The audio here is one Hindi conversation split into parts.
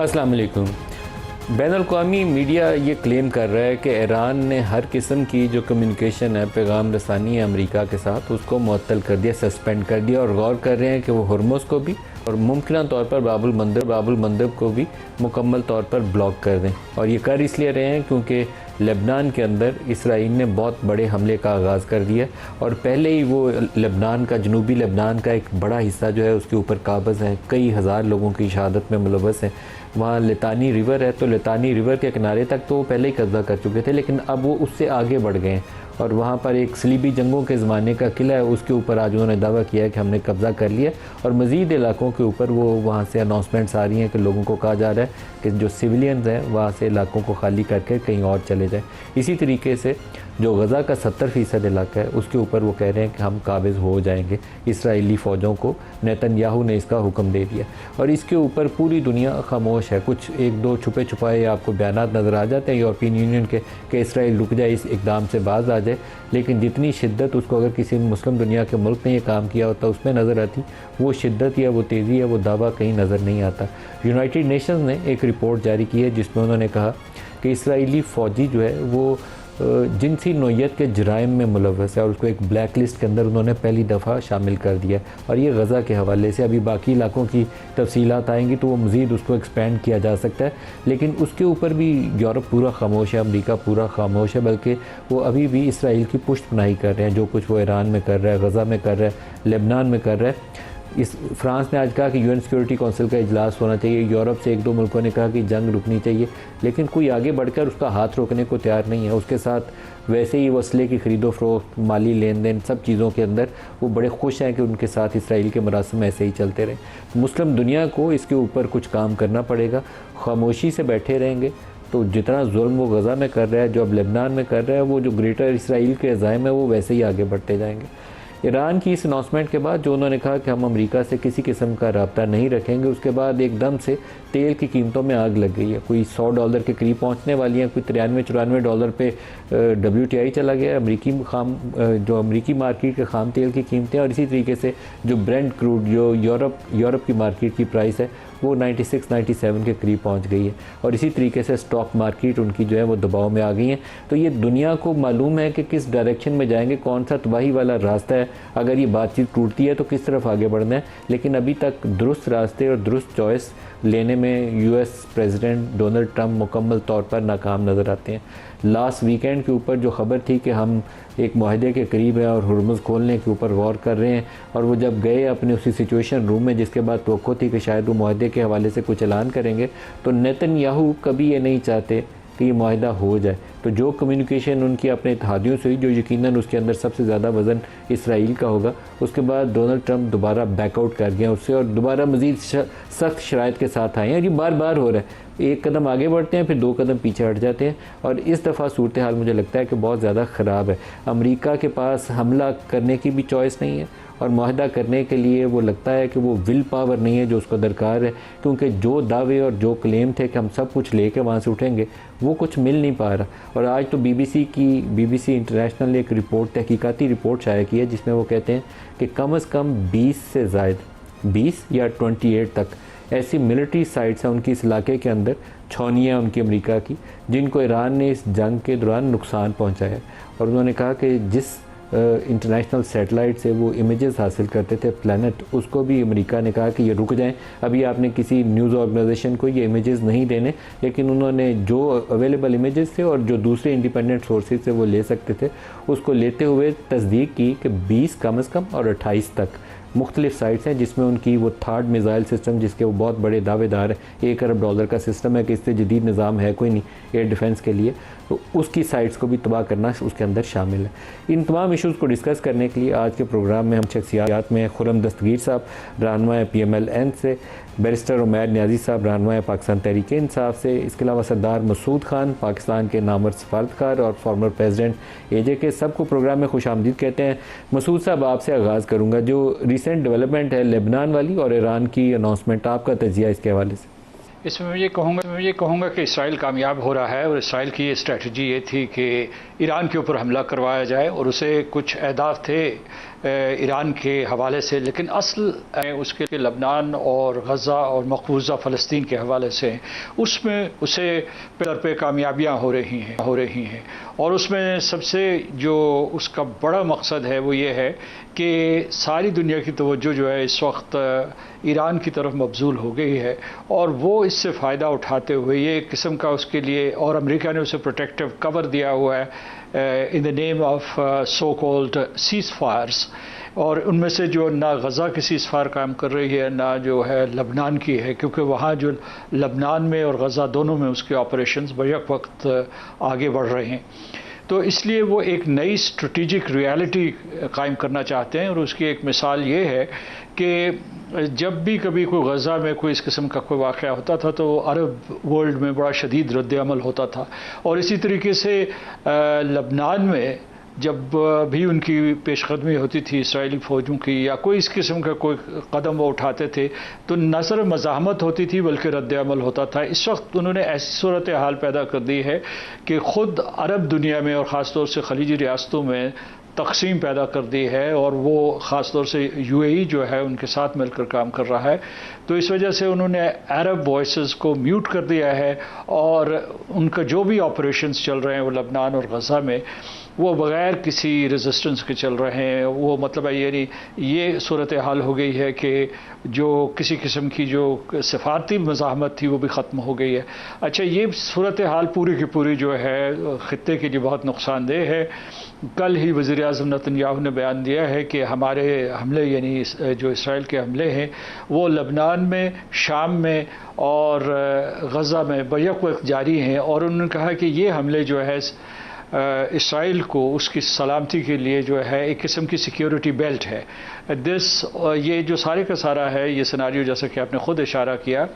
अस्सलाम वालेकुम। बैनुल-अक़वामी मीडिया ये क्लेम कर रहा है कि ईरान ने हर किस्म की जो कम्युनिकेशन है, पैगाम रसानी है अमेरिका के साथ, उसको मुअत्तल कर दिया, सस्पेंड कर दिया और गौर कर रहे हैं कि वो हुर्मुज़ को भी और मुमकिन तौर पर बाबुल मंदब को भी मुकम्मल तौर पर ब्लॉक कर दें। और ये कर इसलिए रहे हैं क्योंकि लेबनान के अंदर इसराइल ने बहुत बड़े हमले का आगाज़ कर दिया और पहले ही वो लेबनान का, जनूबी लेबनान का एक बड़ा हिस्सा जो है उसके ऊपर काबज़ है। कई हज़ार लोगों की शहादत में मुलव्वस हैं। वहाँ लितानी रिवर है, तो लितानी रिवर के किनारे तक तो वो पहले ही कब्ज़ा कर चुके थे, लेकिन अब वो उससे आगे बढ़ गए हैं और वहाँ पर एक सलीबी जंगों के ज़माने का किला है, उसके ऊपर आज उन्होंने दावा किया है कि हमने कब्ज़ा कर लिया और मज़ीद इलाकों के ऊपर वो वहाँ से अनाउंसमेंट्स आ रही हैं कि लोगों को कहा जा रहा है कि जो सिविलियंस हैं वहाँ से इलाकों को खाली करके कहीं और चले जाएँ। इसी तरीके से जो गज़ा का 70% इलाका है उसके ऊपर वो कह रहे हैं कि हम काबिज़ हो जाएंगे। इसराइली फ़ौजों को नेतन्याहू ने इसका हुक्म दे दिया और इसके ऊपर पूरी दुनिया खामोश है। कुछ एक दो छुपे छुपाए आपको बयानात नज़र आ जाते हैं यूरोपियन यूनियन के कि इसराइल रुक जाए, इस इक़दाम से बाज आ जाए, लेकिन जितनी शिद्दत उसको अगर किसी मुस्लिम दुनिया के मुल्क ने ये काम किया होता उसमें नज़र आती, वो शिद्दत या वो तेज़ी या वो दावा कहीं नज़र नहीं आता। यूनाइटेड नेशंस ने एक रिपोर्ट जारी की है जिसमें उन्होंने कहा कि इसराइली फ़ौजी जो है वो जिनसी नोयत के जराइम में मुलव्वस है और उसको एक ब्लैक लिस्ट के अंदर उन्होंने पहली दफ़ा शामिल कर दिया। और ये गज़ा के हवाले से अभी बाकी इलाकों की तफसीलात आएंगी तो वो मज़ीद उसको एक्सपेंड किया जा सकता है, लेकिन उसके ऊपर भी यूरोप पूरा खामोश है, अमेरिका पूरा खामोश है, बल्कि वो अभी भी इसराइल की पुष्टपनाही कर रहे हैं। जो कुछ वो ईरान में कर रहा है, गज़ा में कर रहा है, लेबनान में कर रहा है। इस फ्रांस ने आज कहा कि यूएन सिक्योरिटी काउंसिल का इजलास होना चाहिए। यूरोप से एक दो मुल्कों ने कहा कि जंग रुकनी चाहिए, लेकिन कोई आगे बढ़कर उसका हाथ रोकने को तैयार नहीं है। उसके साथ वैसे ही वसले की ख़रीदो फ़रोख्त, माली लेन देन, सब चीज़ों के अंदर वो बड़े खुश हैं कि उनके साथ इसराइल के मरासिम ऐसे ही चलते रहें। मुस्लिम दुनिया को इसके ऊपर कुछ काम करना पड़ेगा। खामोशी से बैठे रहेंगे तो जितना जुल्म वो गज़ा में कर रहा है, जो अब लेबनान में कर रहा है, वो जो ग्रेटर इसराइल के अज़ाइम है वो वैसे ही आगे बढ़ते जाएंगे। ईरान की इस अनाउंसमेंट के बाद जो उन्होंने कहा कि हम अमेरिका से किसी किस्म का रब्ता नहीं रखेंगे, उसके बाद एकदम से तेल की कीमतों में आग लग गई है। कोई $100 के करीब पहुंचने वाली हैं, कोई $93-94 पे WTI चला गया जो अमेरिकी मार्केट के खाम तेल की कीमतें। और इसी तरीके से जो ब्रेंट क्रूड जो यूरोप की मार्केट की प्राइस है वो 96-97 के करीब पहुंच गई है और इसी तरीके से स्टॉक मार्केट उनकी जो है वो दबाव में आ गई है। तो ये दुनिया को मालूम है कि किस डायरेक्शन में जाएंगे, कौन सा तबाही वाला रास्ता है, अगर ये बातचीत टूटती है तो किस तरफ आगे बढ़ना है। लेकिन अभी तक दुरुस्त रास्ते और दुरुस्त चॉइस लेने में US प्रेसिडेंट डोनाल्ड ट्रंप मुकम्मल तौर पर नाकाम नज़र आते हैं। लास्ट वीकेंड के ऊपर जो ख़बर थी कि हम एक मुआहदे के करीब हैं और हुर्मुज़ खोलने के ऊपर गौर कर रहे हैं, और वो जब गए अपने उसी सिचुएशन रूम में जिसके बाद तवक्को थी कि शायद वो मुआहदे के हवाले से कुछ ऐलान करेंगे, तो नेतन्याहू कभी ये नहीं चाहते कि ये मुआहदा हो जाए। तो जो कम्युनिकेशन उनकी अपने इत्तेहादियों से हुई, जो यकीनन उसके अंदर सबसे ज़्यादा वज़न इसराइल का होगा, उसके बाद डोनाल्ड ट्रंप दोबारा बैकआउट कर गए उससे और दोबारा मज़ीद सख्त शराइत के साथ आए हैं। और ये बार बार हो रहा है, एक कदम आगे बढ़ते हैं फिर दो कदम पीछे हट जाते हैं। और इस दफ़ा सूरत हाल मुझे लगता है कि बहुत ज़्यादा ख़राब है। अमेरिका के पास हमला करने की भी चॉइस नहीं है और मुआहदा करने के लिए वो लगता है कि वो विल पावर नहीं है जो उसको दरकार है, क्योंकि जो दावे और जो क्लेम थे कि हम सब कुछ लेके वहाँ से उठेंगे, वो कुछ मिल नहीं पा रहा। और आज तो BBC इंटरनेशनल ने एक रिपोर्ट, तहकीकाती रिपोर्ट शाया की है जिसमें वो कहते हैं कि कम से कम 20 से ज़ायद 20 या 28 तक ऐसी मिलिट्री साइट्स हैं उनकी इस इलाके के अंदर, छावनियाँ उनकी अमेरिका की, जिनको ईरान ने इस जंग के दौरान नुकसान पहुँचाया। और उन्होंने कहा कि जिस इंटरनेशनल सैटेलाइट से वो इमेजेस हासिल करते थे प्लैनेट, उसको भी अमेरिका ने कहा कि ये रुक जाएं, अभी आपने किसी न्यूज़ ऑर्गेनाइजेशन को ये इमेजेस नहीं देने। लेकिन उन्होंने जो अवेलेबल इमेजेस थे और जो दूसरे इंडिपेंडेंट सोर्सेज से वो ले सकते थे, उसको लेते हुए तस्दीक की कि 20 कम से कम और 28 तक मुख्तलिफ साइट्स हैं जिसमें उनकी वो थर्ड मिज़ाइल सिस्टम, जिसके वो बहुत बड़े दावेदार हैं, $1 अरब का सिस्टम है कि इससे जदीद निज़ाम है कोई नहीं एयर डिफेंस के लिए, तो उसकी साइट्स को भी तबाह करना उसके अंदर शामिल है। इन तमाम इशूज़ को डिस्कस करने के लिए आज के प्रोग्राम में हम शख्सियात में खुर्रम दस्तगीर साहब रहनुमा PMLN से, बैरिस्टर उमैर न्याजी साहब रहनुमा पाकिस्तान तहरीक इंसाफ से, इसके अलावा सरदार मसूद खान पाकिस्तान के नामवर सफारतकार और फॉर्मर प्रेसिडेंट AJ सबको प्रोग्राम में खुश आमदीद कहते हैं। मसूद साहब, आपसे आगाज़ करूँगा, जो रिसेंट डेवलपमेंट है लेबनान वाली और ईरान की अनाउंसमेंट, आपका तजिया इसके हवाले से? इसमें मैं ये कहूँगा कि इसराइल कामयाब हो रहा है और इसराइल की ये स्ट्रेटजी ये थी कि ईरान के ऊपर हमला करवाया जाए और उसे कुछ अहदाफ थे ईरान के हवाले से, लेकिन असल उसके लबनान और गज़ा और मकबूजा फ़लस्तीन के हवाले से उसमें उसे पर पे कामयाबियाँ हो रही हैं। और उसमें सबसे जो उसका बड़ा मकसद है वो ये है कि सारी दुनिया की तवज्जो जो है इस वक्त ईरान की तरफ मबजूल हो गई है, और वो इससे फ़ायदा उठाते हुए ये एक किस्म का उसके लिए, और अमेरिका ने उसे प्रोटेक्टिव कवर दिया हुआ है in the name of so called सीज़ फायर्स। और उनमें से जो ना गज़ा की सीज़ फायर काम कर रही है ना जो है लबनान की है, क्योंकि वहाँ जो लबनान में और गज़ा दोनों में उसके ऑपरेशंस बैक वक्त आगे बढ़ रहे हैं। तो इसलिए वो एक नई स्ट्रेटेजिक रियलिटी कायम करना चाहते हैं। और उसकी एक मिसाल ये है कि जब भी कभी कोई गज़ा में कोई इस किस्म का कोई वाक़या होता था तो अरब वर्ल्ड में बड़ा शदीद रद्द-ए-अमल होता था, और इसी तरीके से लबनान में जब भी उनकी पेशकदमी होती थी इसराइली फ़ौजों की या कोई इस किस्म का कोई कदम वो उठाते थे तो न सिर्फ मज़ाहमत होती थी बल्कि रद्द-ए-अमल होता था। इस वक्त उन्होंने ऐसी सूरत हाल पैदा कर दी है कि ख़ुद अरब दुनिया में और ख़ास तौर से खलीजी रियासतों में तकसीम पैदा कर दी है, और वो ख़ास तौर से यूएई जो है उनके साथ मिलकर काम कर रहा है। तो इस वजह से उन्होंने अरब वॉइसेस को म्यूट कर दिया है, और उनका जो भी ऑपरेशंस चल रहे हैं वो लबनान और गज़ा में वो बग़ैर किसी रेजिस्टेंस के चल रहे हैं। वो मतलब यानी ये सूरत हाल हो गई है कि जो किसी किस्म की जो सफारती मज़ाहमत थी वो भी ख़त्म हो गई है। अच्छा, ये सूरत हाल पूरी की पूरी जो है ख़ित्ते के लिए बहुत नुकसानदेह है। कल ही वज़ीर आज़म नेतन्याहू ने बयान दिया है कि हमारे हमले यानी जो इसराइल के हमले हैं वो लबनान में, शाम में और गज़ा में बैक वक्त जारी हैं, और उन्होंने कहा कि ये हमले जो है इसराइल को उसकी सलामती के लिए जो है एक किस्म की सिक्योरिटी बेल्ट है। ये जो सारे का सारा है ये सिनारियो, जैसा कि आपने ख़ुद इशारा किया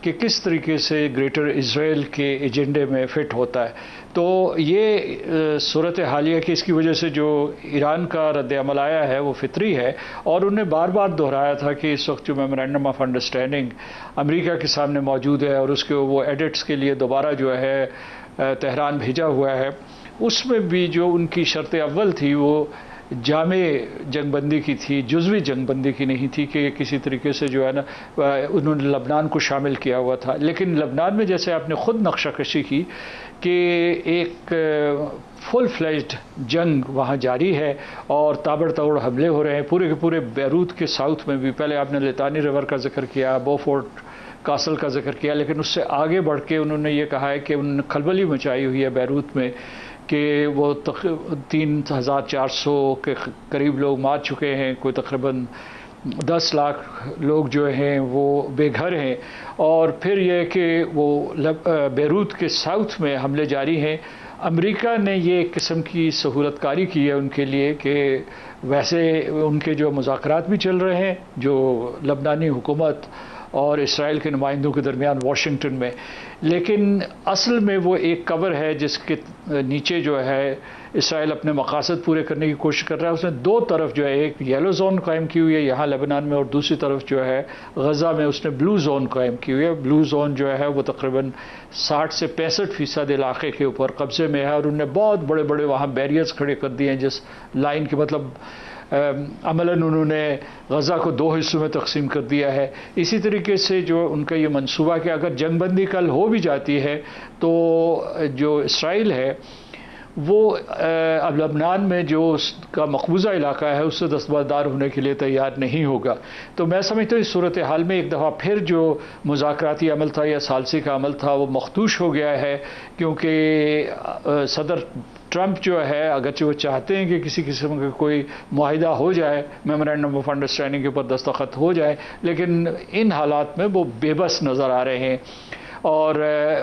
कि किस तरीके से ग्रेटर इज़राइल के एजेंडे में फ़िट होता है। तो ये सूरत हालिया कि इसकी वजह से जो ईरान का रद्द-ए-अमल आया है वो फितरी है, और उन्हें बार बार दोहराया था कि इस वक्त जो मेमोरेंडम ऑफ अंडरस्टैंडिंग अमेरिका के सामने मौजूद है और उसके वो एडिट्स के लिए दोबारा जो है तेहरान भेजा हुआ है, उसमें भी जो उनकी शर्त अव्वल थी वो जामे जंगबंदी की थी, जुज़वी जंगबंदी की नहीं थी कि किसी तरीके से जो है ना उन्होंने लबनान को शामिल किया हुआ था। लेकिन लबनान में जैसे आपने ख़ुद नक्शाकशी की कि एक फुल फ्लेज्ड जंग वहाँ जारी है और ताबड़तोड़ हमले हो रहे हैं पूरे के पूरे बैरूत के साउथ में भी। पहले आपने लितानी रिवर का जिक्र किया, बोफोर्ट कासल का जिक्र किया, लेकिन उससे आगे बढ़ के उन्होंने ये कहा है कि उन्होंने खलबली मचाई हुई है बैरूत में कि वो 3400 के करीब लोग मार चुके हैं, कोई तकरीबन 10 लाख लोग जो हैं वो बेघर हैं। और फिर यह कि वो बैरूत के साउथ में हमले जारी हैं। अमेरिका ने ये एक किस्म की सहूलतकारी की है उनके लिए कि वैसे उनके जो मुज़ाकरात भी चल रहे हैं जो लबनानी हुकूमत और इसराइल के नुमाइंदों के दरमियान वाशिंगटन में, लेकिन असल में वो एक कवर है जिसके नीचे जो है इसराइल अपने मकासद पूरे करने की कोशिश कर रहा है। उसने दो तरफ जो है एक येलो जोन कायम की हुई है यहाँ लेबनान में, और दूसरी तरफ जो है गज़ा में उसने ब्लू जोन कायम की हुई है। ब्लू जोन जो है वो तकरीबन 60 से 65% इलाके के ऊपर कब्ज़े में है, और उन्होंने बहुत बड़े बड़े वहाँ बैरियर्स खड़े कर दिए हैं जिस लाइन के मतलब अमलन उन्होंने गज़ा को 2 हिस्सों में तकसीम कर दिया है। इसी तरीके से जो उनका ये मंसूबा कि अगर जंगबंदी कल हो भी जाती है तो जो इसराइल है वो अब लबनान में जो उसका मकबूजा इलाका है उससे दस्तबरदार होने के लिए तैयार नहीं होगा। तो मैं समझता हूँ इस सूरत हाल में एक दफ़ा फिर जो मुज़ाकराती अमल था या सालसी का अमल था वो मखदूश हो गया है, क्योंकि सदर ट्रंप जो है अगरचे वो चाहते हैं कि किसी किस्म का कोई मुआहिदा हो जाए, मेमोरेंडम ऑफ अंडरस्टैंडिंग के ऊपर दस्तखत हो जाए, लेकिन इन हालात में वो बेबस नज़र आ रहे हैं और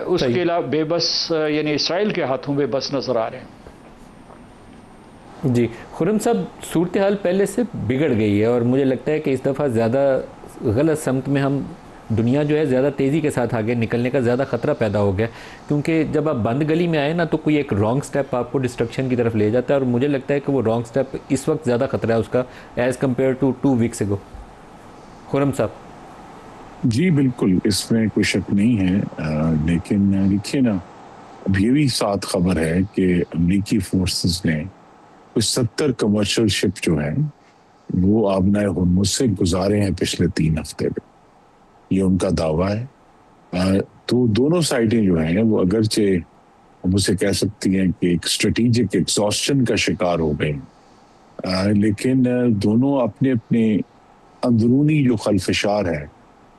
उसके अलावा बेबस यानी इसराइल के हाथों बेबस नज़र आ रहे हैं। जी खुर्रम साहब, सूरत हाल पहले से बिगड़ गई है और मुझे लगता है कि इस दफ़ा ज़्यादा गलत समत में हम दुनिया जो है ज़्यादा तेज़ी के साथ आगे निकलने का ज़्यादा ख़तरा पैदा हो गया, क्योंकि जब आप बंद गली में आए ना तो कोई एक रॉन्ग स्टेप आपको डिस्ट्रक्शन की तरफ ले जाता है, और मुझे लगता है कि वो रॉन्ग स्टेप इस वक्त ज़्यादा ख़तरा है उसका as compared to 2 weeks ago. Khurram साहब। जी बिल्कुल, इसमें कोई शक नहीं है, लेकिन देखिए ना, अब ये भी साथ खबर है कि अमेरिकी फोर्सेस ने कुछ 70 कमर्शियल शिप जो है वो आबनाए हुर्मुज़ से गुजारे हैं पिछले 3 हफ्ते में, ये उनका दावा है। तो दोनों साइडें जो हैं वो अगरचे हम उसे कह सकती हैं कि एक स्ट्रेटेजिक एग्जॉस्शन का शिकार हो गए, लेकिन दोनों अपने अपने अंदरूनी जो खलफशार है,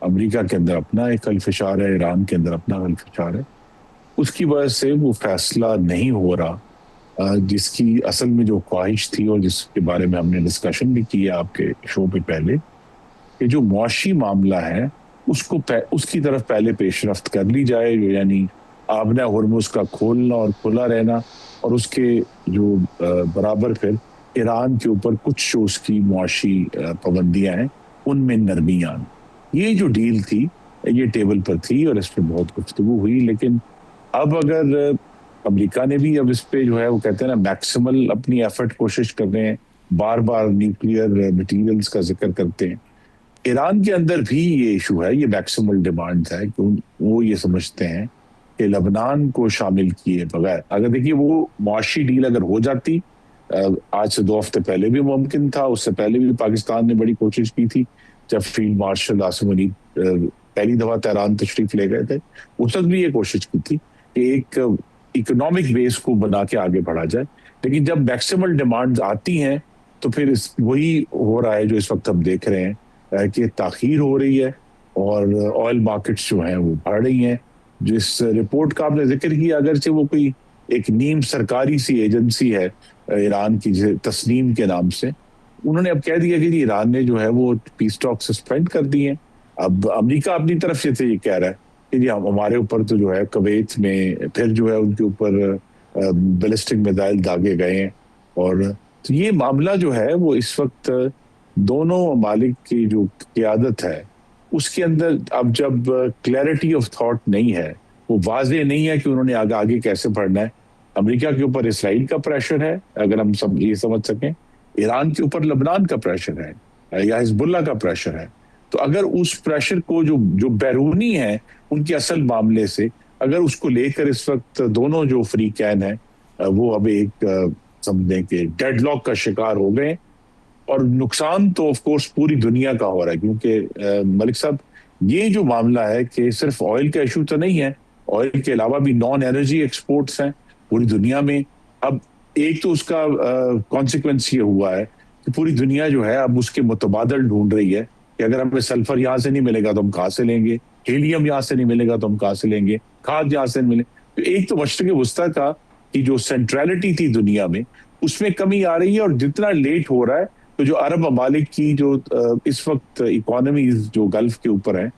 अमेरिका के अंदर अपना एक खलफशार है, ईरान के अंदर अपना खलफशार है, उसकी वजह से वो फैसला नहीं हो रहा जिसकी असल में जो ख्वाहिश थी और जिसके बारे में हमने डिस्कशन भी किया आपके शो पे पहले, कि जो मुआशी मामला है उसको उसकी तरफ पहले पेशरफ्त कर ली जाए, जो यानी आबना हुर्मुज़ का खोलना और खुला रहना, और उसके जो बराबर फिर ईरान के ऊपर कुछ जो उसकी मुआशी पाबंदियां हैं उनमें नरमी आना। ये जो डील थी ये टेबल पर थी और इस पर बहुत गुफ्तगू हुई, लेकिन अब अगर अमेरिका ने भी अब इस पे जो है वो कहते हैं ना मैक्सिमल अपनी एफर्ट कोशिश कर रहे हैं, बार बार न्यूक्लियर मटेरियल्स का जिक्र करते हैं। ईरान के अंदर भी ये इशू है, ये मैक्सिमल डिमांड है कि वो ये समझते हैं कि लबनान को शामिल किए बगैर, अगर देखिए वो मुआशी डील अगर हो जाती, आज से 2 हफ्ते पहले भी मुमकिन था, उससे पहले भी पाकिस्तान ने बड़ी कोशिश की थी, जब फील्ड मार्शल आसिम मुनीर पहली दफा तेहरान तशरीफ ले गए थे, उस वक्त भी ये कोशिश की थी कि एक इकोनॉमिक बेस को बना के आगे बढ़ा जाए। लेकिन जब मैक्सिमल डिमांड्स आती हैं तो फिर वही हो रहा है जो इस वक्त हम देख रहे हैं कि ताखीर हो रही है और ऑयल मार्केट्स जो हैं वो बढ़ रही हैं। जिस रिपोर्ट का आपने जिक्र किया, अगरचे वो कोई एक नीम सरकारी सी एजेंसी है ईरान की, तस्नीम के नाम से, उन्होंने अब कह दिया कि जी ईरान ने जो है वो पीस टॉक सस्पेंड कर दी है। अब अमेरिका अपनी तरफ से ये कह रहा है कि जी हमारे ऊपर तो जो है कुवैत में फिर जो है उनके ऊपर बैलिस्टिक मिसाइल दागे गए हैं, और तो ये मामला जो है वो इस वक्त दोनों ममालिक की जो क़यादत है उसके अंदर अब जब क्लैरिटी ऑफ थॉट नहीं है, वो वाजे नहीं है कि उन्होंने आगे आगे कैसे बढ़ना है। अमेरिका के ऊपर इसराइल का प्रेशर है, अगर हम सब ये समझ सकें, ईरान के ऊपर लबनान का प्रेशर है या हिजबुल्ला का प्रेशर है। तो अगर उस प्रेशर को जो बैरूनी है उनके असल मामले से, अगर उसको लेकर इस वक्त दोनों जो फ्री कैन है वो अब एक समझें कि डेडलॉक का शिकार हो गए, और नुकसान तो ऑफ कोर्स पूरी दुनिया का हो रहा है, क्योंकि मलिक साहब ये जो मामला है कि सिर्फ ऑयल का इशू तो नहीं है, ऑयल के अलावा भी नॉन एनर्जी एक्सपोर्ट्स हैं पूरी दुनिया में। अब एक तो उसका कॉन्सिक्वेंस ये हुआ है कि पूरी दुनिया जो है अब उसके मुतबादल ढूंढ रही है कि अगर हमें सल्फर यहाँ से नहीं मिलेगा तो हम कहाँ से लेंगे, हीलियम यहाँ से नहीं मिलेगा तो हम कहाँ से लेंगे, खाद यहाँ से नहीं मिले। तो एक तो मशरिक़ वस्ता का की जो सेंट्रलिटी थी दुनिया में उसमें कमी आ रही है, और जितना लेट हो रहा है तो जो अरब ममालिक की जो इस वक्त इकोनॉमीज जो गल्फ के ऊपर है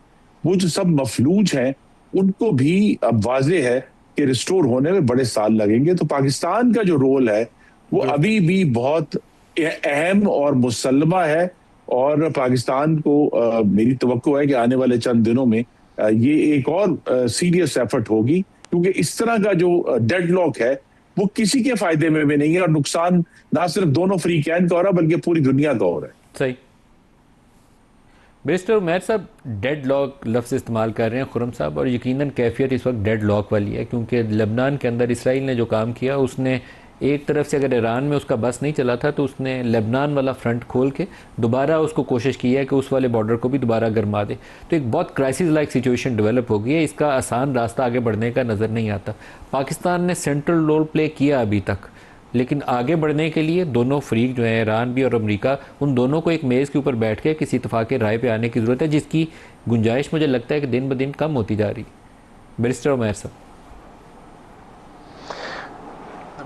वो जो सब मफलूज हैं उनको भी अब वाजे है कि रिस्टोर होने में बड़े साल लगेंगे। तो पाकिस्तान का जो रोल है वो अभी भी बहुत अहम और मुसल्लमा है, और पाकिस्तान को मेरी तवक्को है कि आने वाले चंद दिनों में ये एक और सीरियस एफर्ट होगी, क्योंकि इस तरह का जो डेडलॉक है वो किसी के फायदे में भी नहीं है, और नुकसान ना सिर्फ दोनों फ्री कैन का हो रहा है बल्कि पूरी दुनिया का हो रहा है। सही। बैरिस्टर उमैर साहब डेड लॉक लफ्ज़ इस्तेमाल कर रहे हैं खुरम साहब, और यकीनन कैफियत इस वक्त डेड लॉक वाली है, क्योंकि लेबनान के अंदर इसराइल ने जो काम किया उसने एक तरफ से अगर ईरान में उसका बस नहीं चला था तो उसने लेबनान वाला फ्रंट खोल के दोबारा उसको कोशिश की है कि उस वाले बॉर्डर को भी दोबारा गरमा दे। तो एक बहुत क्राइसिस लाइक सिचुएशन डेवलप हो गई है, इसका आसान रास्ता आगे बढ़ने का नज़र नहीं आता। पाकिस्तान ने सेंट्रल रोल प्ले किया अभी तक, लेकिन आगे बढ़ने के लिए दोनों फ्रीक जो हैं ईरान भी और अमेरिका, उन दोनों को एक मेज़ के ऊपर बैठ के किसी इत्तेफाक राय पे आने की ज़रूरत है, जिसकी गुंजाइश मुझे लगता है कि दिन ब दिन कम होती जा रही। बैरिस्टर उमैर साहब।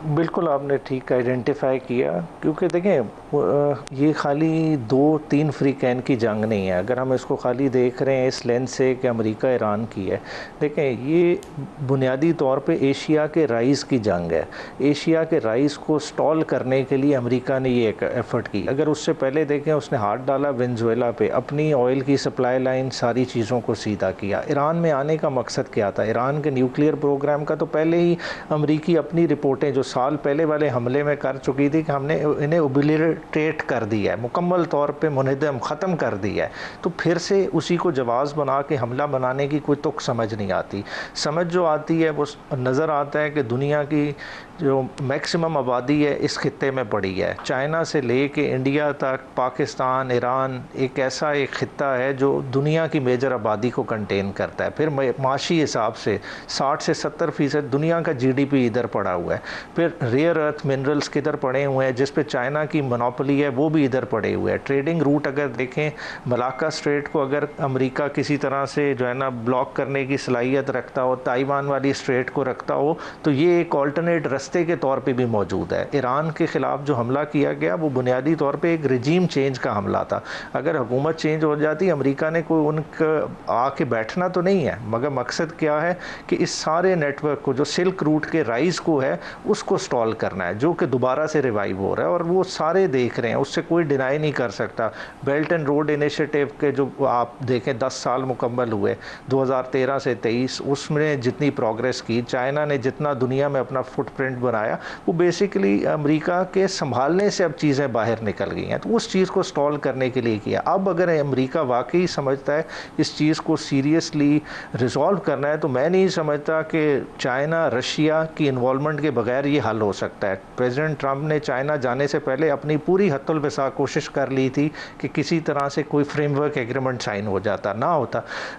बिल्कुल आपने ठीक आइडेंटिफाई किया, क्योंकि देखें ये खाली 2-3 फ्री कैन की जंग नहीं है। अगर हम इसको खाली देख रहे हैं इस लेंस से कि अमेरिका ईरान की है, देखें ये बुनियादी तौर पे एशिया के राइस की जंग है। एशिया के राइस को स्टॉल करने के लिए अमेरिका ने ये एक एफ़र्ट की। अगर उससे पहले देखें उसने हाथ डाला वेनेजुएला पे, अपनी ऑयल की सप्लाई लाइन सारी चीज़ों को सीधा किया। ईरान में आने का मकसद क्या था? ईरान के न्यूक्लियर प्रोग्राम का तो पहले ही अमरीकी अपनी रिपोर्टें जो साल पहले वाले हमले में कर चुकी थी कि हमने इन्हें ओबिलिटेट कर दिया है, मुकम्मल तौर पे मुनहदम ख़त्म कर दिया है, तो फिर से उसी को जवाज़ बना के हमला बनाने की कोई तुक समझ नहीं आती। समझ जो आती है वो नज़र आता है कि दुनिया की जो मैक्सिमम आबादी है इस खित्ते में पड़ी है, चाइना से ले कर इंडिया तक, पाकिस्तान, ईरान, एक ऐसा एक खित्ता है जो दुनिया की मेजर आबादी को कंटेन करता है। फिर माशी हिसाब से 60 से 70% दुनिया का जीडीपी इधर पड़ा हुआ है। फिर रेयर अर्थ मिनरल्स किधर पड़े हुए हैं जिस पे चाइना की मोनोपोली है, वो भी इधर पड़े हुए हैं। ट्रेडिंग रूट अगर देखें, मलाक्का स्ट्रेट को अगर अमेरिका किसी तरह से जो है ना ब्लॉक करने की सलाहियत रखता हो, ताइवान वाली स्ट्रेट को रखता हो, तो ये एक ऑल्टरनेट रास्ते के तौर पे भी मौजूद है। ईरान के ख़िलाफ़ जो हमला किया गया वो बुनियादी तौर पे एक रिजीम चेंज का हमला था। अगर हुकूमत चेंज हो जाती, अमेरिका ने कोई उनका आके बैठना तो नहीं है, मगर मकसद क्या है कि इस सारे नेटवर्क को, जो सिल्क रूट के राइज़ को है, उसको स्टॉल करना है, जो कि दोबारा से रिवाइव हो रहा है और वो सारे देख रहे हैं, उससे कोई डिनाई नहीं कर सकता। बेल्ट एंड रोड इनिशिएटिव के जो आप देखें 10 साल मुकम्मल हुए 2013 से 23, उसमें जितनी प्रोग्रेस की, चाइना ने जितना दुनिया में अपना फुटप्रिंट बनाया, वो बेसिकली अमेरिका के संभालने से अब चीज़ें बाहर निकल गई हैं, तो उस चीज़ को स्टॉल करने के लिए किया। अब अगर अमेरिका वाकई समझता है इस चीज़ को सीरियसली रिजॉल्व करना है, तो मैं नहीं समझता कि चाइना रशिया की इन्वॉल्वमेंट के बगैर ये हल हो सकता है। प्रेसिडेंट ट्रंप ने चाइना जाने से पहले अपनी पूरी हत्तुल बिसा कोशिश कर ली थी कि किसी तरह से कोई फ्रेमवर्क एग्रीमेंट साइन हो जाता,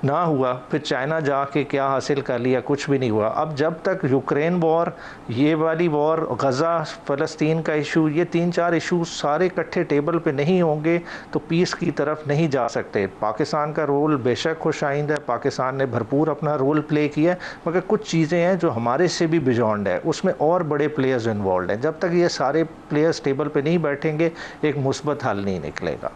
ना हुआ। फिर चाइना जाके क्या हासिल कर लिया, कुछ भी नहीं हुआ। अब जब तक यूक्रेन वॉर, ये वाली वॉर, गज़ा, फ़लस्तीन का इशू, ये 3-4 इशू सारे इकट्ठे टेबल पे नहीं होंगे तो पीस की तरफ नहीं जा सकते। पाकिस्तान का रोल बेशक खुशाइंद है, पाकिस्तान ने भरपूर अपना रोल प्ले किया है, मगर कुछ चीज़ें हैं जो हमारे से भी बियॉन्ड है, उसमें और बड़े प्लेयर्स इन्वॉल्व हैं। जब तक ये सारे प्लेयर्स टेबल पे नहीं बैठेंगे, एक मुस्बत हल नहीं निकलेगा।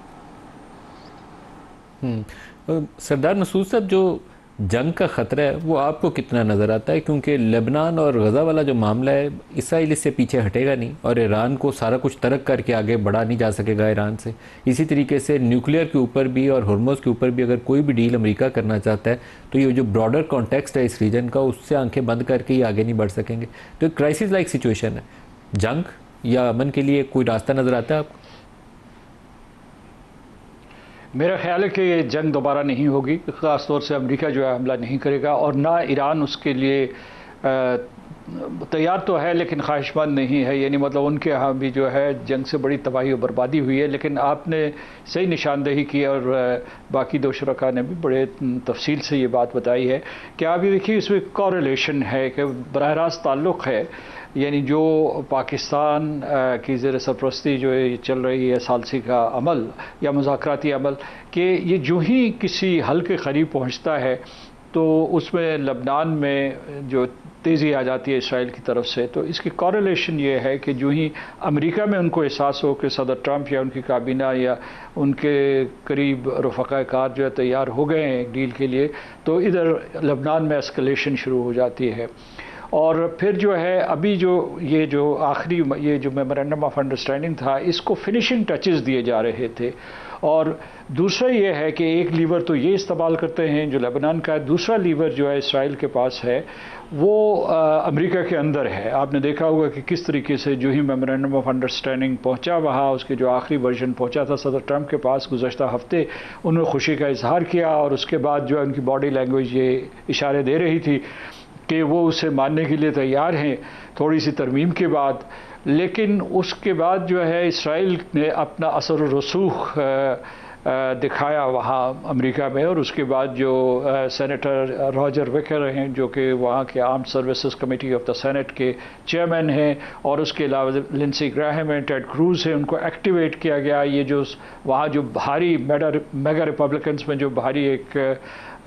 सरदार मसूद साहब, जो जंग का ख़तरा है वो आपको कितना नज़र आता है? क्योंकि लेबनान और गज़ा वाला जो मामला है, इसराइल इससे पीछे हटेगा नहीं और ईरान को सारा कुछ तर्क करके आगे बढ़ा नहीं जा सकेगा ईरान से। इसी तरीके से न्यूक्लियर के ऊपर भी और हॉर्मोज़ के ऊपर भी अगर कोई भी डील अमेरिका करना चाहता है, तो ये जो ब्रॉडर कॉन्टेक्स्ट है इस रीजन का, उससे आंखें बंद करके ही आगे नहीं बढ़ सकेंगे। तो एक क्राइसिस लाइक सिचुएशन है। जंग या अमन के लिए कोई रास्ता नज़र आता है आपको? मेरा ख्याल है कि ये जंग दोबारा नहीं होगी, ख़ास तौर से अमेरिका जो है हमला नहीं करेगा और ना ईरान उसके लिए तैयार तो है लेकिन ख्वाहिशमंद नहीं है। यानी मतलब उनके यहाँ भी जो है जंग से बड़ी तबाही और बर्बादी हुई है। लेकिन आपने सही निशानदेही की और बाकी दो शुरका ने भी बड़े तफसील से ये बात बताई है कि आप ये देखिए इसमें कॉरेलेशन है कि बराह रास्त ताल्लुक़ है। यानी जो पाकिस्तान की ज़ेर सरपरस्ती जो है चल रही है सालसी का अमल या मुज़ाकराती अमल, कि ये जो ही किसी हल के करीब पहुँचता है तो उसमें लबनान में जो तेज़ी आ जाती है इसराइल की तरफ से। तो इसकी कॉरेलेशन ये है कि जो ही अमेरिका में उनको एहसास हो कि सदर ट्रंप या उनकी काबीना या उनके करीब रफ़क़ा कार जो है तैयार हो गए हैं एक डील के लिए, तो इधर लबनान में एस्केलेशन शुरू हो जाती है। और फिर जो है अभी जो आखिरी ये जो मेमोरेंडम ऑफ अंडरस्टैंडिंग था, इसको फिनिशिंग टचेस दिए जा रहे थे। और दूसरा ये है कि एक लीवर तो ये इस्तेमाल करते हैं जो लेबनान का है, दूसरा लीवर जो है इसराइल के पास है वो अमेरिका के अंदर है। आपने देखा होगा कि किस तरीके से जो ही मेमोरेंडम ऑफ अंडरस्टैंडिंग पहुंचा, वहाँ उसके जो आखिरी वर्जन पहुंचा था सदर ट्रंप के पास गुज़श्ता हफ्ते, उन्होंने खुशी का इजहार किया और उसके बाद जो है उनकी बॉडी लैंग्वेज ये इशारे दे रही थी कि वो उसे मानने के लिए तैयार हैं थोड़ी सी तरमीम के बाद। लेकिन उसके बाद जो है इसराइल ने अपना असर व रसूख दिखाया वहाँ अमेरिका में, और उसके बाद जो सेनेटर रॉजर विकर हैं जो कि वहाँ के arm services committee of the senate के चेयरमैन हैं, और उसके अलावा लिंडसे ग्राहम हैं, टेड क्रूज हैं, उनको एक्टिवेट किया गया। ये जो वहाँ जो भारी मेगा रिपब्लिकन्स में जो भारी एक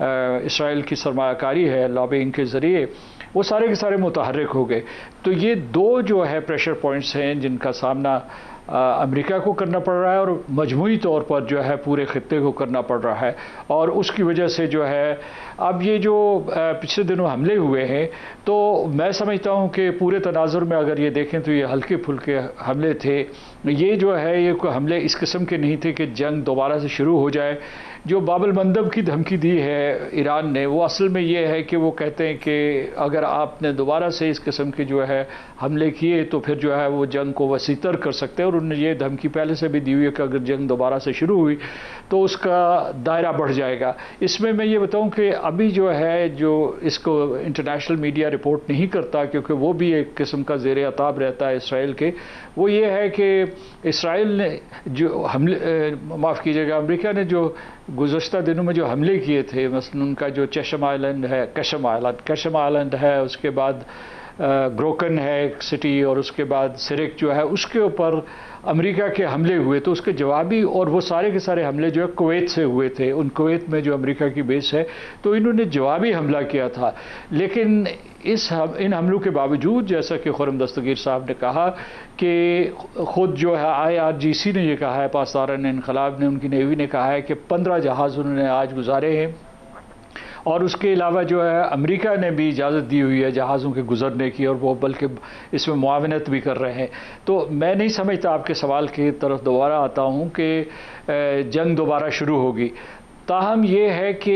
इसराइल की सरमायाकारी है लॉबिंग के ज़रिए, वो सारे के सारे मुतहर्रिक हो गए। तो ये दो जो है प्रेशर पॉइंट्स हैं जिनका सामना अमेरिका को करना पड़ रहा है और मजमूई तौर पर जो है पूरे खित्ते को करना पड़ रहा है। और उसकी वजह से जो है अब ये जो पिछले दिनों हमले हुए हैं, तो मैं समझता हूँ कि पूरे तनाजुर में अगर ये देखें तो ये हल्के फुल्के हमले थे। ये जो है ये हमले इस किस्म के नहीं थे कि जंग दोबारा से शुरू हो जाए। जो बाबल मंदब की धमकी दी है ईरान ने, वो असल में ये है कि वो कहते हैं कि अगर आपने दोबारा से इस किस्म के जो है हमले किए तो फिर जो है वो जंग को वसीतर कर सकते हैं। और उन्होंने ये धमकी पहले से भी दी हुई है कि अगर जंग दोबारा से शुरू हुई तो उसका दायरा बढ़ जाएगा। इसमें मैं ये बताऊं कि अभी जो है जो इसको इंटरनेशनल मीडिया रिपोर्ट नहीं करता, क्योंकि वो भी एक किस्म का ज़ेर अताब रहता है इसराइल के, वो ये है कि इसराइल ने जो हमले माफ़ कीजिएगा अमेरिका ने जो गुज़श्ता दिनों में जो हमले किए थे, मसलन उनका जो चशम आइलैंड है, उसके बाद ग्रोकन है एक सिटी, और उसके बाद सिरिक जो है, उसके ऊपर अमेरिका के हमले हुए, तो उसके जवाबी, और वो सारे के सारे हमले जो है कुवैत से हुए थे, उन कुवैत में जो अमेरिका की बेस है, तो इन्होंने जवाबी हमला किया था। लेकिन इन हमलों के बावजूद, जैसा कि खुर्रम दस्तगीर साहब ने कहा कि ख़ुद जो है IRGC ने ये कहा है, पासदारान इन्क़लाब ने, उनकी नेवी ने कहा है कि 15 जहाज़ उन्होंने आज गुजारे हैं, और उसके अलावा जो है अमेरिका ने भी इजाज़त दी हुई है जहाज़ों के गुज़रने की, और वो बल्कि इसमें मुआवनत भी कर रहे हैं। तो मैं नहीं समझता, आपके सवाल की तरफ दोबारा आता हूँ कि जंग दोबारा शुरू होगी। ताहम ये है कि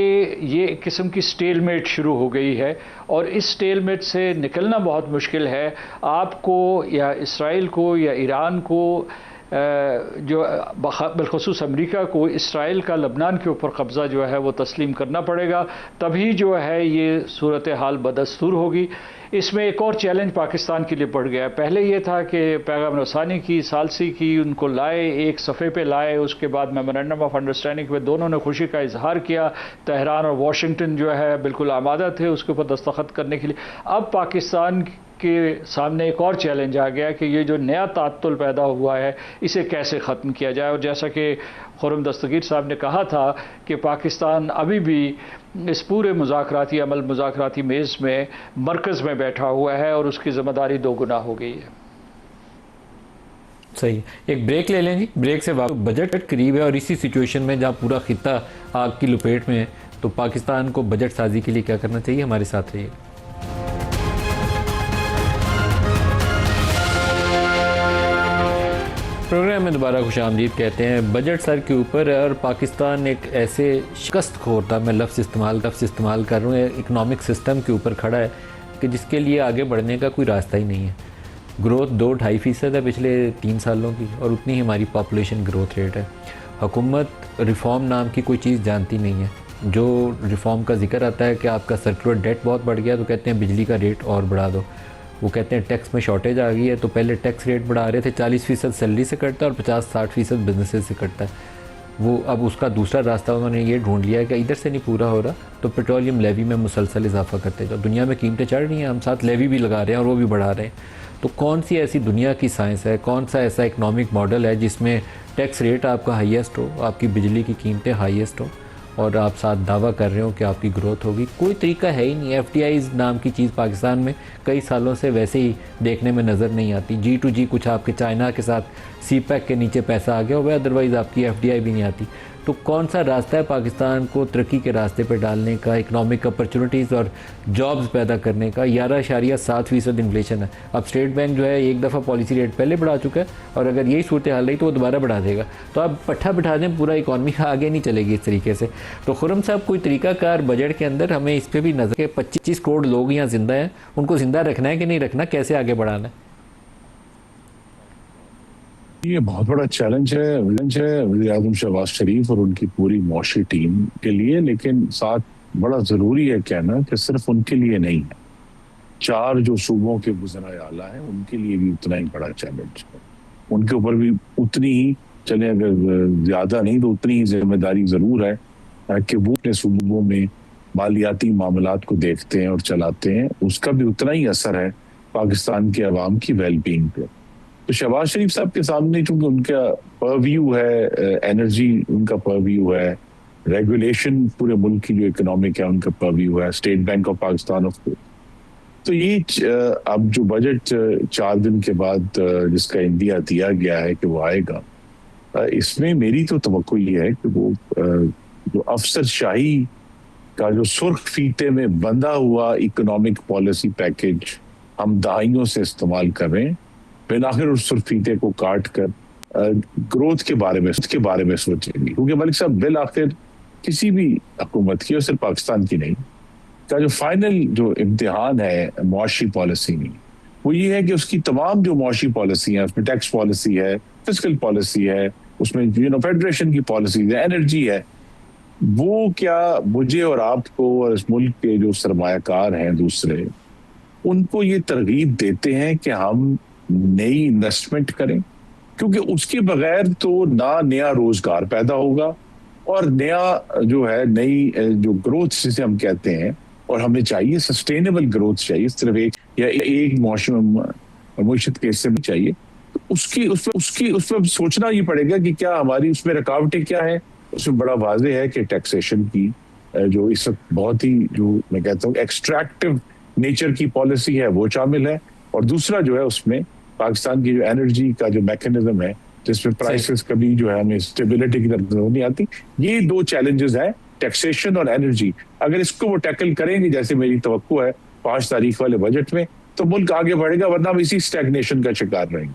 ये एक किस्म की स्टेलमेट शुरू हो गई है, और इस स्टेलमेट से निकलना बहुत मुश्किल है। आपको या इसराइल को या ईरान को जो बिलखुसूस अमेरिका को इसराइल का लबनान के ऊपर कब्ज़ा जो है वो तस्लीम करना पड़ेगा, तभी जो है ये सूरत हाल बदस्तूर होगी। इसमें एक और चैलेंज पाकिस्तान के लिए पड़ गया। पहले ये था कि पैगाम रसानी की, सालसी की, उनको लाए, एक सफ़े पे लाए, उसके बाद मेमोरेंडम ऑफ अंडरस्टैंडिंग पे दोनों ने खुशी का इजहार किया। तेहरान और वाशिंगटन जो है बिल्कुल आमादा थे उसके ऊपर दस्तखत करने के लिए। अब पाकिस्तान के सामने एक और चैलेंज आ गया कि ये जो नया तात्तुल पैदा हुआ है इसे कैसे ख़त्म किया जाए। और जैसा कि खुर्रम दस्तगीर साहब ने कहा था कि पाकिस्तान अभी भी इस पूरे मुज़ाकराती मेज़ में मरकज़ में बैठा हुआ है, और उसकी ज़िम्मेदारी दोगुना हो गई है। सही, एक ब्रेक ले लें जी। ब्रेक से वापस, बजट करीब है, और इसी सिचुएशन में जहाँ पूरा खित्ता आग की लपेट में है, तो पाकिस्तान को बजट साजी के लिए क्या करना चाहिए? हमारे साथ रहिए। प्रोग्राम में दोबारा खुशामदीद कहते हैं। बजट सर के ऊपर है, और पाकिस्तान एक ऐसे शिकस्त खोरता, मैं लफ्ज़ इस्तेमाल कर रहा हूँ, इकनॉमिक सिस्टम के ऊपर खड़ा है कि जिसके लिए आगे बढ़ने का कोई रास्ता ही नहीं है। ग्रोथ 2-2.5% है पिछले 3 सालों की, और उतनी ही हमारी पॉपुलेशन ग्रोथ रेट है। हुकूमत रिफ़ॉर्म नाम की कोई चीज़ जानती नहीं है। जो रिफ़ॉर्म का जिक्र आता है कि आपका सर्कुलर डेट बहुत बढ़ गया, तो कहते हैं बिजली का रेट और बढ़ा दो। वो कहते हैं टैक्स में शॉर्टेज आ गई है, तो पहले टैक्स रेट बढ़ा रहे थे, 40% सैलरी से कटता है और 50-60% बिजनेसेस से कटता है। वो अब उसका दूसरा रास्ता उन्होंने ये ढूंढ लिया है कि इधर से नहीं पूरा हो रहा तो पेट्रोलियम लेवी में मुसलसल इजाफा करते जाओ। दुनिया में कीमतें चढ़ रही हैं, हम साथ लेवी भी लगा रहे हैं और वो भी बढ़ा रहे हैं। तो कौन सी ऐसी दुनिया की साइंस है, कौन सा ऐसा इकनॉमिक मॉडल है जिसमें टैक्स रेट आपका हाईएस्ट हो, आपकी बिजली की कीमतें हाईएस्ट हो, और आप साथ दावा कर रहे हो कि आपकी ग्रोथ होगी? कोई तरीका है ही नहीं। FDIs नाम की चीज़ पाकिस्तान में कई सालों से वैसे ही देखने में नज़र नहीं आती। G2G कुछ आपके चाइना के साथ CPEC के नीचे पैसा आ गया हुआ है, अदरवाइज़ आपकी FDI भी नहीं आती। तो कौन सा रास्ता है पाकिस्तान को तरक्की के रास्ते पर डालने का, इकनॉमिक अपॉर्चुनिटीज़ और जॉब्स पैदा करने का? 11.7% इन्फ्लेशन है। अब स्टेट बैंक जो है एक दफ़ा पॉलिसी रेट पहले बढ़ा चुका है, और अगर यही सूरत हाल रही तो वो दोबारा बढ़ा देगा। तो अब पट्ठा बिठा दें, पूरा इकॉनमी आगे नहीं चलेगी इस तरीके से। तो खुर्रम साहब, कोई तरीकाकार बजट के अंदर हमें इस पर भी नज़र के 25 करोड़ लोग यहाँ ज़िंदा हैं, उनको ज़िंदा रखना है कि नहीं रखना, कैसे आगे बढ़ाना है? ये बहुत बड़ा चैलेंज है वज़ीर-ए-आज़म शहबाज शरीफ और उनकी पूरी मौशी टीम के लिए। लेकिन साथ बड़ा ज़रूरी है कहना कि सिर्फ उनके लिए नहीं है, 4 जो सूबों के वज़राए आला हैं उनके लिए भी उतना ही बड़ा चैलेंज है। उनके ऊपर भी उतनी ही, चले अगर ज़्यादा नहीं तो उतनी ही जिम्मेदारी ज़रूर है कि वो अपने सूबों में मालियाती मामलात को देखते हैं और चलाते हैं। उसका भी उतना ही असर है पाकिस्तान के अवाम की वेलबींग पे। तो शहबाज शरीफ साहब के सामने चूंकि उनका परव्यू है, एनर्जी उनका परव्यू है, रेगुलेशन पूरे मुल्क की जो इकोनॉमिक है उनका परव्यू है, state bank of Pakistan of course. तो ये अब जो बजट 4 दिन के बाद जिसका इंदिया दिया गया है कि वो आएगा, इसमें मेरी तो तवक्को ये है कि वो जो अफसरशाही का जो सुर्ख फीते में बंधा हुआ इकोनॉमिक पॉलिसी पैकेज हम दहाइयों से इस्तेमाल कर रहे हैं, फिर आखिर उस सुर्फीते को काट कर ग्रोथ के बारे में सोचेंगे। क्योंकि मलिक साहब बिल आखिर किसी भी हुकूमत की, और सिर्फ पाकिस्तान की नहीं, का जो फाइनल जो इम्तिहान है मुआशी पॉलिसी में, वो ये है कि उसकी तमाम जो मुआशी पॉलिसी है, उसमें टैक्स पॉलिसी है, फिस्कल पॉलिसी है, उसमें फेडरेशन की पॉलिसी है, एनर्जी है, वो क्या मुझे और आपको और इस मुल्क के जो सरमायाकार हैं दूसरे, उनको ये तरगीब देते हैं कि हम नई इन्वेस्टमेंट करें? क्योंकि उसके बगैर तो ना नया रोजगार पैदा होगा और नया जो है नई जो ग्रोथ जिसे हम कहते हैं, और हमें चाहिए सस्टेनेबल ग्रोथ चाहिए, सिर्फ एक या एक मौशत के हिस्से में चाहिए। तो उसमें सोचना ये पड़ेगा कि क्या हमारी उसमें रुकावटें क्या है। उसमें बड़ा वाज़ेह है कि टैक्सेशन की जो इस वक्त बहुत ही, जो मैं कहता हूँ एक्सट्रैक्टिव नेचर की पॉलिसी है, वो शामिल है। और दूसरा जो है उसमें पाकिस्तान की जो एनर्जी का जो मैकेनिज्म है, जिसमें प्राइसेस कभी जो है हमें स्टेबिलिटी की तरफ नहीं आती, ये दो चैलेंजेस हैं, टैक्सेशन और एनर्जी। अगर इसको वो टैकल करेंगे जैसे मेरी तवक्को है 5 तारीख वाले बजट में, तो मुल्क आगे बढ़ेगा, वरना हम इसी स्टैग्नेशन का शिकार रहेंगे।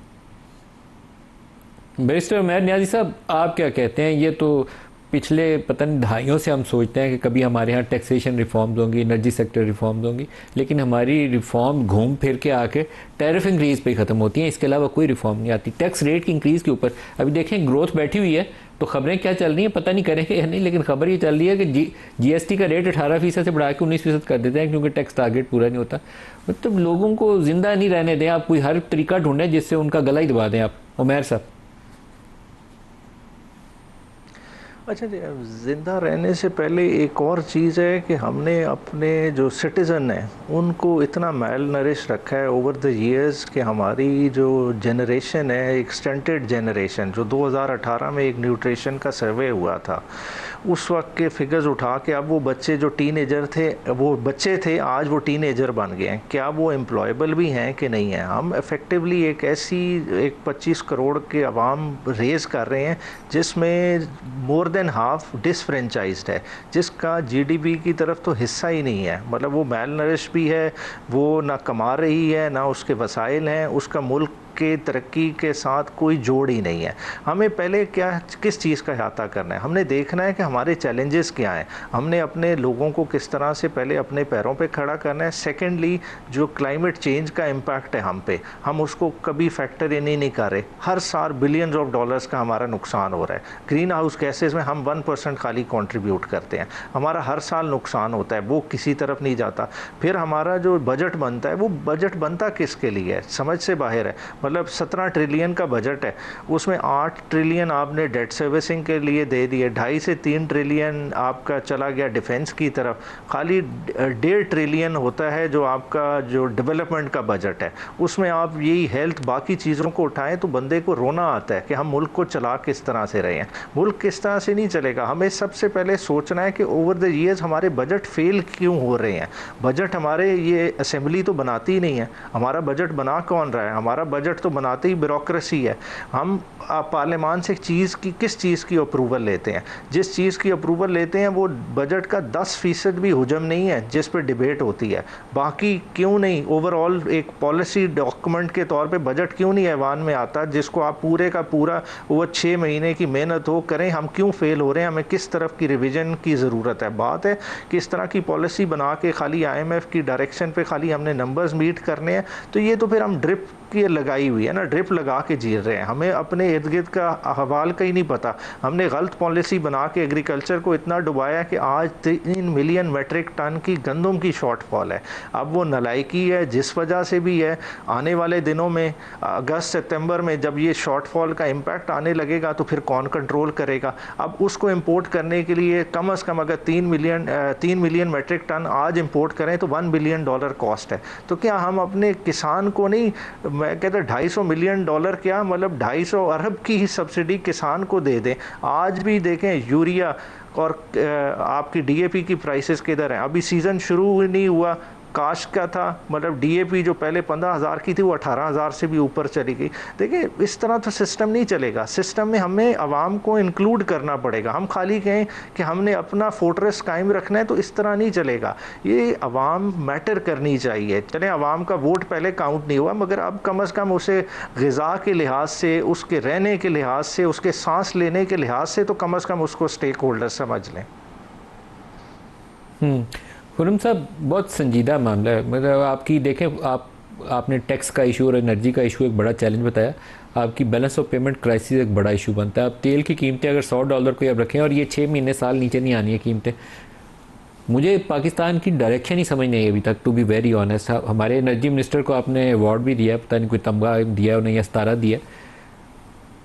बैरिस्टर उमैर नियाज़ी साहब, आप क्या कहते हैं? ये तो पिछले पता नहीं दहाइयों से हम सोचते हैं कि कभी हमारे यहाँ टैक्सेशन रिफॉर्म्स होंगी, एनर्जी सेक्टर रिफॉर्म्स होंगी, लेकिन हमारी रिफॉर्म घूम फिर के आके टैरिफ इंक्रीज़ पे ही ख़त्म होती हैं। इसके अलावा कोई रिफॉर्म नहीं आती। टैक्स रेट की इंक्रीज़ के ऊपर अभी देखें ग्रोथ बैठी हुई है, तो ख़बरें क्या चल रही हैं पता नहीं करेंगे या नहीं, लेकिन खबर ये चल रही है कि GST का रेट 18% से बढ़ा के 19% कर देते हैं, क्योंकि टैक्स टारगेट पूरा नहीं होता। मतलब लोगों को ज़िंदा नहीं रहने दें आप, कोई हर तरीका ढूंढें जिससे उनका गला ही दबा दें आप। उमैर साहब। अच्छा, ज़िंदा रहने से पहले एक और चीज़ है कि हमने अपने जो सिटीज़न हैं उनको इतना मैल नरिश रखा है ओवर द ईयर्स कि हमारी जो जनरेशन है, एक स्टंटेड जनरेशन, जो 2018 में एक न्यूट्रिशन का सर्वे हुआ था, उस वक्त के फिगर्स उठा के अब वो बच्चे जो टीनेजर थे, वो बच्चे थे, आज वो टीनेजर बन गए हैं। क्या वो एम्प्लॉयबल भी हैं कि नहीं है? हम इफ़ेक्टिवली एक 25 करोड़ के अवाम रेज़ कर रहे हैं जिसमें मोर देन हाफ डिसफ्रेंचाइज्ड है, जिसका GDP की तरफ तो हिस्सा ही नहीं है। मतलब वो मैल नरिश भी है, वो ना कमा रही है, ना उसके वसाइल हैं, उसका मुल्क के तरक्की के साथ कोई जोड़ ही नहीं है। हमें पहले किस चीज़ का अहाता करना है? हमने देखना है कि हमारे चैलेंजेस क्या हैं, हमने अपने लोगों को किस तरह से पहले अपने पैरों पे खड़ा करना है। सेकेंडली, जो क्लाइमेट चेंज का इम्पैक्ट है हम पे, हम उसको कभी फैक्टर इन ही नहीं कर रहे। हर साल बिलियंस ऑफ डॉलर्स का हमारा नुकसान हो रहा है। ग्रीन हाउस गैसेज में हम 1% खाली कंट्रीब्यूट करते हैं, हमारा हर साल नुकसान होता है, वो किसी तरफ नहीं जाता। फिर हमारा जो बजट बनता है, वो बजट बनता किसके लिए है? समझ से बाहर है। मतलब 17 ट्रिलियन का बजट है, उसमें 8 ट्रिलियन आपने डेट सर्विसिंग के लिए दे दिए, 2.5 से 3 ट्रिलियन आपका चला गया डिफेंस की तरफ, खाली 1.5 ट्रिलियन होता है जो आपका जो डेवलपमेंट का बजट है। उसमें आप यही हेल्थ बाकी चीज़ों को उठाएं तो बंदे को रोना आता है कि हम मुल्क को चला किस तरह से रहे हैं। मुल्क किस तरह से नहीं चलेगा। हमें सबसे पहले सोचना है कि ओवर द ईयर्स हमारे बजट फेल क्यों हो रहे हैं। बजट हमारे, ये असेंबली तो बनाती ही नहीं है, हमारा बजट बना कौन रहा है? हमारा बजट तो बनाते ही ब्यूरोक्रेसी है। हम पार्लियामान से किस चीज़ की अप्रूवल लेते हैं? जिस चीज़ की अप्रूवल लेते हैं वो बजट का 10% भी हुजम नहीं है जिस पर डिबेट होती है। बाकी क्यों नहीं ओवरऑल एक पॉलिसी डॉक्यूमेंट के तौर पे बजट क्यों नहीं ऐवान में आता, जिसको आप पूरे का पूरा वो 6 महीने की मेहनत हो करें? हम क्यों फेल हो रहे हैं? हमें किस तरफ की रिवीजन की ज़रूरत है? बात है किस तरह की पॉलिसी बना के खाली IMF की डायरेक्शन पे खाली हमने नंबर्स मीट करने हैं, तो ये तो फिर हम ड्रिप की लगाई हुई है ना, ड्रिप लगा के जी रहे हैं। हमें अपने इर्द गिर्द का हवाल का ही नहीं पता। हमने गलत पॉलिसी बना के एग्रीकल्चर को इतना डुबाया कि आज 3 मिलियन मेट्रिक टन की गंदम की शॉर्टफॉल है। अब वो नलायकी है, जिस वजह से भी है, आने वाले दिनों में अगस्त सितंबर में जब ये शॉर्टफॉल का इम्पैक्ट आने लगेगा तो फिर कौन कंट्रोल करेगा? अब उसको इम्पोर्ट करने के लिए कम अज़ कम अगर 3 मिलियन मेट्रिक टन आज इम्पोर्ट करें तो $1 बिलियन कॉस्ट है। तो क्या हम अपने किसान को नहीं, मैं कहता $250 मिलियन क्या, मतलब 250 अरब की ही सब्सिडी किसान को दे दें। आज भी देखें यूरिया और आपकी DAP की प्राइसेस किधर हैं? अभी सीज़न शुरू नहीं हुआ, काश्त का था, मतलब DAP जो पहले 15,000 की थी वो 18,000 से भी ऊपर चली गई। देखिए इस तरह तो सिस्टम नहीं चलेगा। सिस्टम में हमें आवाम को इंक्लूड करना पड़ेगा। हम खाली कहें कि हमने अपना फोर्ट्रेस कायम रखना है तो इस तरह नहीं चलेगा। ये आवाम मैटर करनी चाहिए। चले आवाम का वोट पहले काउंट नहीं हुआ, मगर अब कम अज़ कम उसे ग़िज़ा के लिहाज से, उसके रहने के लिहाज से, उसके सांस लेने के लिहाज से तो कम अज़ कम उसको स्टेक होल्डर समझ लें। खुर्रम साहब, बहुत संजीदा मामला है। मतलब आपकी देखें, आपने टैक्स का इशू और एनर्जी का इशू एक बड़ा चैलेंज बताया। आपकी बैलेंस ऑफ पेमेंट क्राइसिस एक बड़ा इशू बनता है। अब तेल की कीमतें अगर $100 को अब रखें और ये 6 महीने साल नीचे नहीं आनी है कीमतें, मुझे पाकिस्तान की डायरेक्शन ही समझ नहीं आई अभी तक, टू बी वेरी ऑनेस्ट। हमारे एनर्जी मिनिस्टर को आपने अवार्ड भी दिया, पता नहीं कोई तमगा दिया उन्हें या सितारा दिया।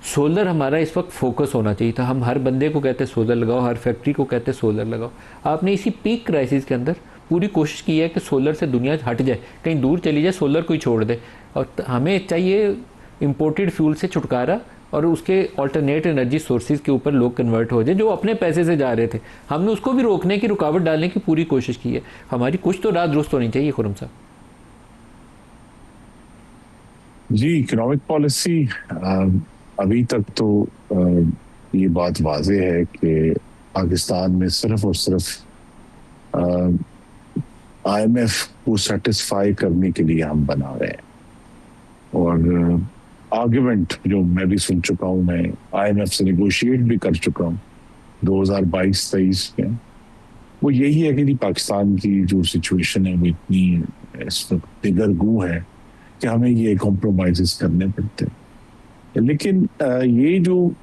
सोलर हमारा इस वक्त फोकस होना चाहिए था। हम हर बंदे को कहते सोलर लगाओ, हर फैक्ट्री को कहते सोलर लगाओ। आपने इसी पीक क्राइसिस के अंदर पूरी कोशिश की है कि सोलर से दुनिया हट जाए, कहीं दूर चली जाए, सोलर को ही छोड़ दे। और हमें चाहिए इंपोर्टेड फ्यूल से छुटकारा और उसके अल्टरनेट एनर्जी सोर्सेज के ऊपर लोग कन्वर्ट हो जाए जो अपने पैसे से जा रहे थे। हमने उसको भी रोकने की, रुकावट डालने की पूरी कोशिश की है। हमारी कुछ तो राह दुरुस्त होनी चाहिए खुर्रम साहब। जी, इकोनॉमिक पॉलिसी अभी तक तो ये बात वाज़ेह है कि पाकिस्तान में सिर्फ और सिर्फ IMF को सेटिस्फाई करने के लिए हम बना रहे हैं। और आर्ग्यूमेंट जो मैं भी सुन चुका हूँ, मैं IMF से नेगोशिएट भी कर चुका हूँ 2022-23 में, वो यही है कि पाकिस्तान की जो सिचुएशन है वो इतनी इस वक्त दिगरगू है कि हमें ये कॉम्प्रोमाइज़ करने पड़ते हैं। लेकिन ये जो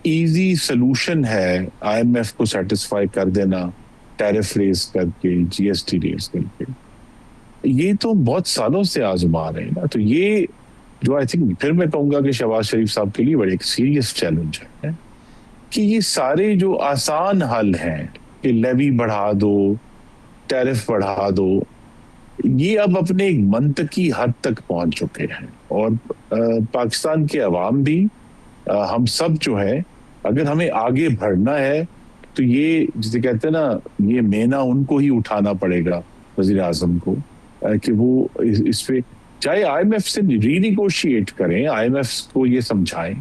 इजी सलूशन है IMF को सेटिस्फाई कर देना, टैरिफ रेज करके, GST रेज करके, ये तो बहुत सालों से आजमा रहे हैं ना। तो ये जो आई थिंक फिर मैं कहूंगा कि शहबाज शरीफ साहब के लिए बड़े एक सीरियस चैलेंज है कि ये सारे जो आसान हल हैं कि लेवी बढ़ा दो, टैरिफ बढ़ा दो, ये अब अपने एक मंतकी हद तक पहुंच चुके हैं। और पाकिस्तान के अवाम भी, हम सब जो है, अगर हमें आगे बढ़ना है तो ये जिसे कहते हैं ना, ये मेना उनको ही उठाना पड़ेगा, वजीर आजम को, कि वो इस पे चाहे IMF से रीनिगोशिएट करें, IMF को ये समझाएं,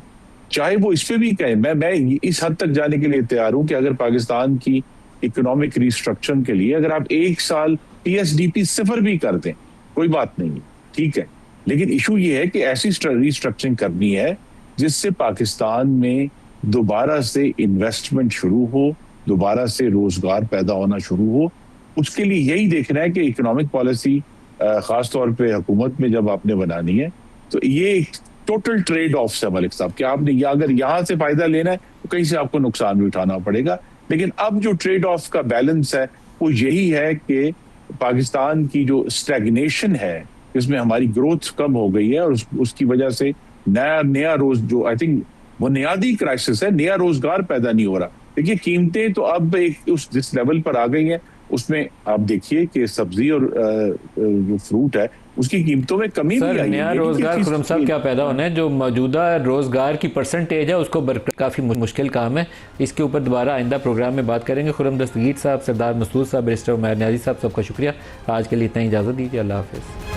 चाहे वो इस पे भी कहें। मैं इस हद तक जाने के लिए तैयार हूं कि अगर पाकिस्तान की इकोनॉमिक रिस्ट्रक्चर के लिए अगर आप 1 साल TSDP 0 भी कर दें, कोई बात नहीं, ठीक है। लेकिन इशू ये है कि ऐसी रिस्ट्रक्चरिंग करनी है जिससे पाकिस्तान में दोबारा से इन्वेस्टमेंट शुरू हो, दोबारा से रोजगार पैदा होना शुरू हो। उसके लिए यही देखना है कि इकोनॉमिक पॉलिसी खास तौर पे हुकूमत में जब आपने बनानी है तो ये टोटल ट्रेड ऑफ है मलिक साहब, कि आपने अगर यहाँ से फायदा लेना है तो कहीं से आपको नुकसान भी उठाना पड़ेगा। लेकिन अब जो ट्रेड ऑफ का बैलेंस है वो यही है कि पाकिस्तान की जो स्टैग्नेशन है, इसमें हमारी ग्रोथ कम हो गई है और उसकी वजह से नया रोज जो आई थिंक बुनियादी क्राइसिस है, नया रोजगार पैदा नहीं हो रहा। देखिए, कीमतें तो अब एक उस जिस लेवल पर आ गई हैं, उसमें आप देखिए कि सब्जी और जो फ्रूट है उसकी कीमतों में कमी भी आई है। नया रोजगार खुर्रम साहब क्या पैदा होना है? जो मौजूदा रोजगार की परसेंटेज है उसको काफ़ी मुश्किल काम है। इसके ऊपर दोबारा आइंदा प्रोग्राम में बात करेंगे। खुर्रम दस्तगीर साहब, सरदार मसूद साहब, बैरिस्टर उमैर नियाज़ी साहब, सबका शुक्रिया। आज के लिए इतना ही इजाज़त दीजिए। अल्लाह हाफ़िज़।